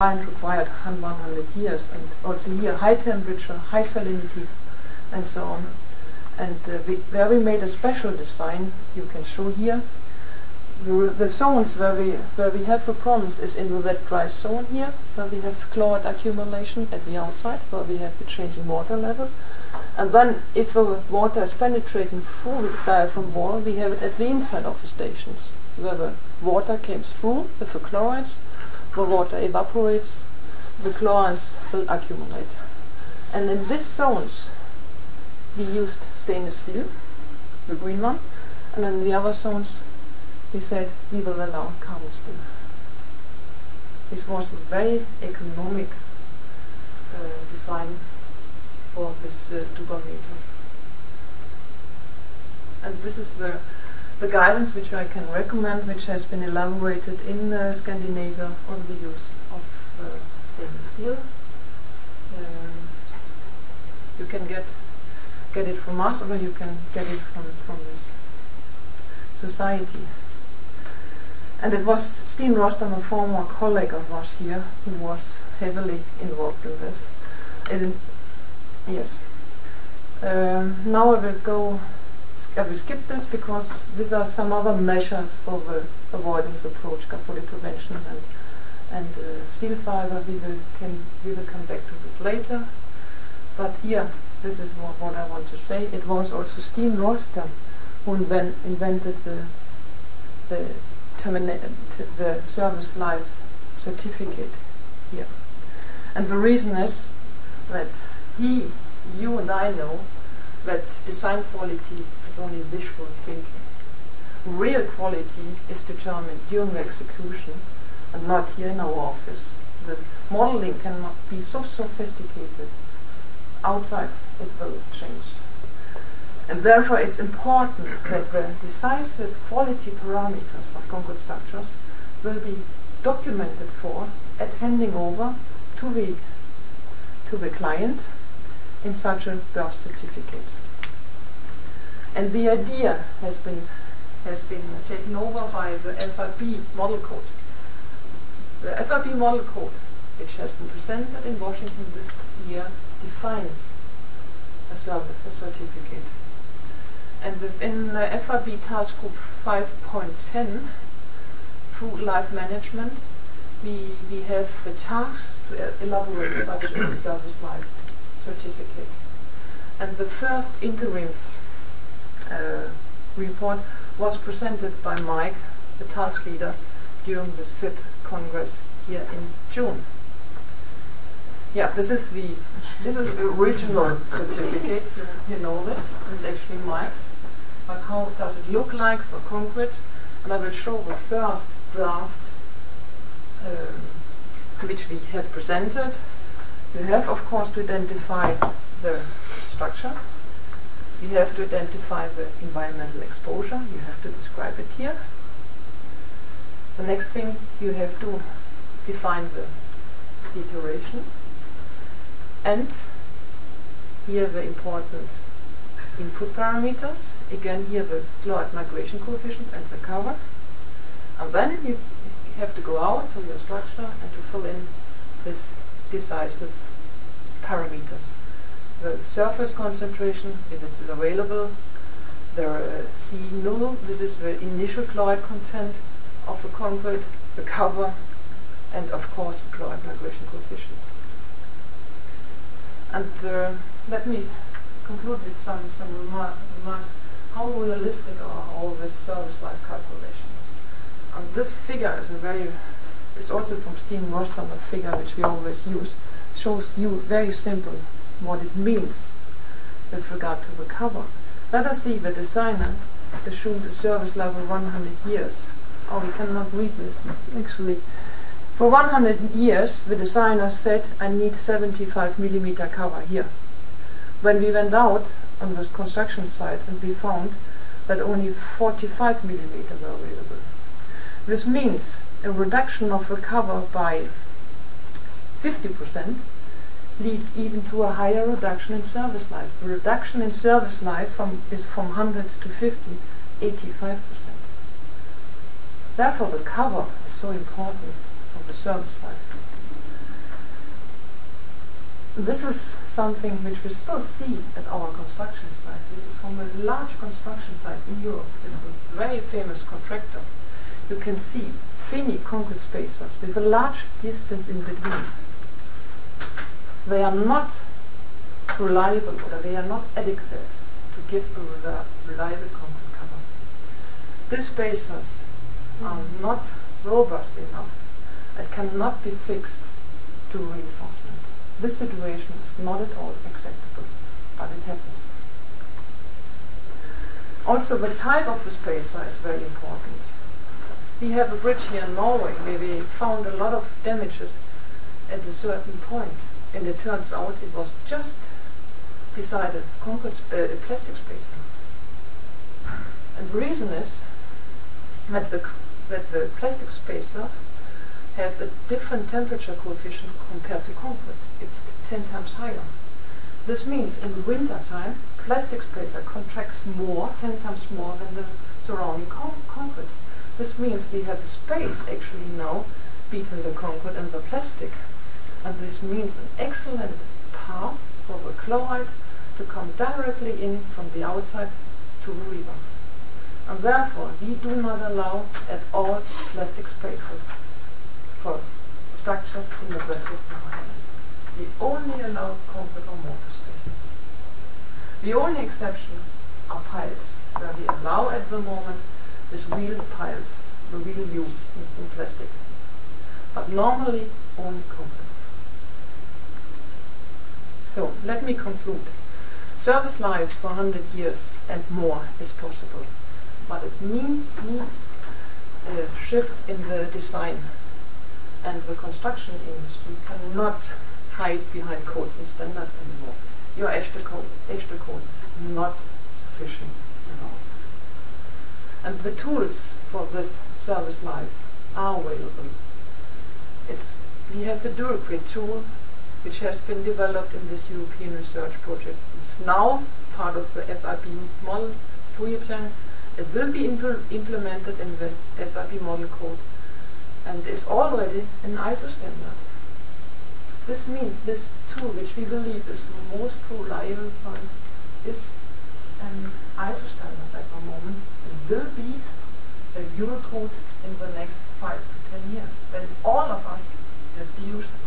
required 100 years, and also here high temperature, high salinity, and so on. And where we made a special design, you can show here. The zones where we have the problems is in the wet dry zone here, where we have chloride accumulation at the outside, where we have the changing water level. And then if the water is penetrating through the diaphragm wall, we have it at the inside of the stations, where the water comes through with the chlorides, the water evaporates, the chlorides will accumulate. And in these zones we used stainless steel, the green one, and in the other zones we said we will allow carbon steel. This was a very economic design for this dubometer. And this is the guidance which I can recommend, which has been elaborated in Scandinavia on the use of stainless steel. You can get it from us, or you can get it from this society. And it was Steen Rostam, a former colleague of ours here, who was heavily involved in this. Yes. Now I will skip this because these are some other measures for the avoidance approach, scaffolding prevention and steel fiber. We will come back to this later. But here, this is what I want to say. It was also Steen Rostam who invented the service life certificate here. And the reason is that you and I know that design quality is only visual thinking. Real quality is determined during the execution and not here in our office. The modeling cannot be so sophisticated. Outside it will change. And therefore it's important that the decisive quality parameters of concrete structures will be documented for at handing over to the client in such a birth certificate. And the idea has been taken over by the FRB model code. The FRB model code, which has been presented in Washington this year, defines a certificate. And within FRB Task Group 5.10, Food Life Management, we have the task to elaborate such a service life certificate. And the first interims report was presented by Mike, the task leader, during this FIP Congress here in June. Yeah, this is the original certificate. You know this. This is actually Mike's. But how does it look like for concrete? And I will show the first draft which we have presented. You have, of course, to identify the structure. You have to identify the environmental exposure. You have to describe it here. The next thing, you have to define the deterioration. And here the important input parameters. Again, here the chloride migration coefficient and the cover. And then you have to go out to your structure and to fill in this decisive parameters. The surface concentration, if it's available, the C0, this is the initial chloride content of the concrete, the cover, and of course the chloride migration coefficient. And let me conclude with some remarks. How realistic are all these service life calculations? And this figure is also from Steen Rostam, a figure which we always use, shows you very simple what it means with regard to the cover. Let us see the designer assumed a service level 100 years. Oh, we cannot read this. It's actually, for 100 years, the designer said, I need 75 mm cover here. When we went out on the construction site and we found that only 45 mm were available. This means a reduction of the cover by 50% leads even to a higher reduction in service life. The reduction in service life is from 100 to 50, 85%. Therefore the cover is so important for the service life. This is something which we still see at our construction site. This is from a large construction site in Europe with a very famous contractor. You can see Fini concrete spacers with a large distance in between. They are not reliable, or they are not adequate to give a reliable concrete cover. These spacers are not robust enough and cannot be fixed to reinforcement. This situation is not at all acceptable, but it happens. Also, the type of the spacer is very important. We have a bridge here in Norway where we found a lot of damages at a certain point, and it turns out it was just beside a plastic spacer. And the reason is that the plastic spacer have a different temperature coefficient compared to concrete. It's 10 times higher. This means in the winter time, plastic spacer contracts more, 10 times more than the surrounding concrete. This means we have a space actually now between the concrete and the plastic. And this means an excellent path for the chloride to come directly in from the outside to the river. And therefore, we do not allow at all plastic spacers for structures in aggressive environments. We only allow concrete or mortar spacers. The only exceptions are piles, where we allow at the moment these wheeled piles, the wheel used in plastic. But normally only concrete. So let me conclude. Service life for 100 years and more is possible, but it needs a shift in the design. And the construction industry cannot hide behind codes and standards anymore. Your ESHTE code is not sufficient at all. And the tools for this service life are available. We have the Duracrit tool, which has been developed in this European research project. It's now part of the FRP model bulletin. It will be implemented in the FRP model code, and is already an ISO standard. This means this tool, which we believe is the most reliable one, is an ISO standard at the moment. It will be a Eurocode in the next 5 to 10 years, when all of us have to use it.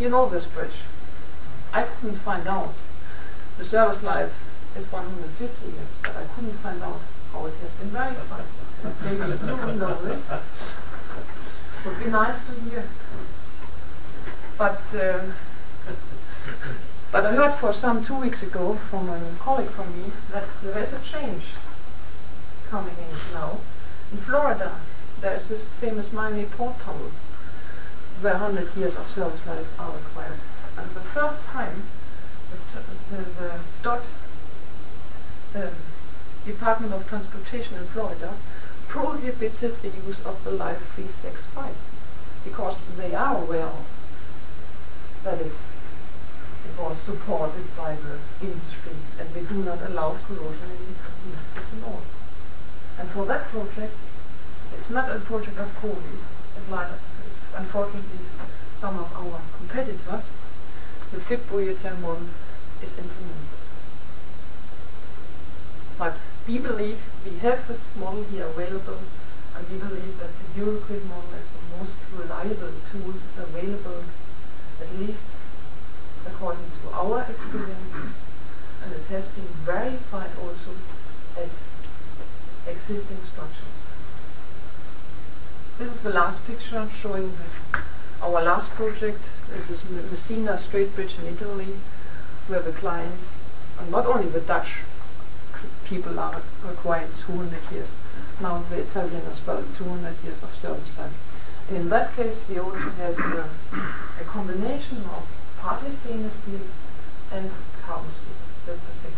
You know this bridge. I couldn't find out. The service life is 150 years, but I couldn't find out how it has been verified. Maybe you will know this. Would be nice to hear. But I heard for some 2 weeks ago from a colleague from me that there is a change coming in now. In Florida, there is this famous Miami Port Tunnel, where 100 years of service life are required. And the first time, the DOT, Department of Transportation in Florida, prohibited the use of the Life 365 because they are aware of that it was supported by the industry, and they do not allow corrosion in this at all. And for that project, it's not a project of COVID. It's unfortunately some of our competitors. The FIP bulletin model is implemented. But we believe we have this model here available, and we believe that the Eurocrit model is the most reliable tool available, at least according to our experience, and it has been verified also at existing structures. This is the last picture showing this. Our last project. This is Messina Strait Bridge in Italy, where the client, and not only the Dutch people are required 200 years, now the Italian as well, 200 years of service life. And in that case, we also have a combination of partly stainless steel and carbon steel with the thick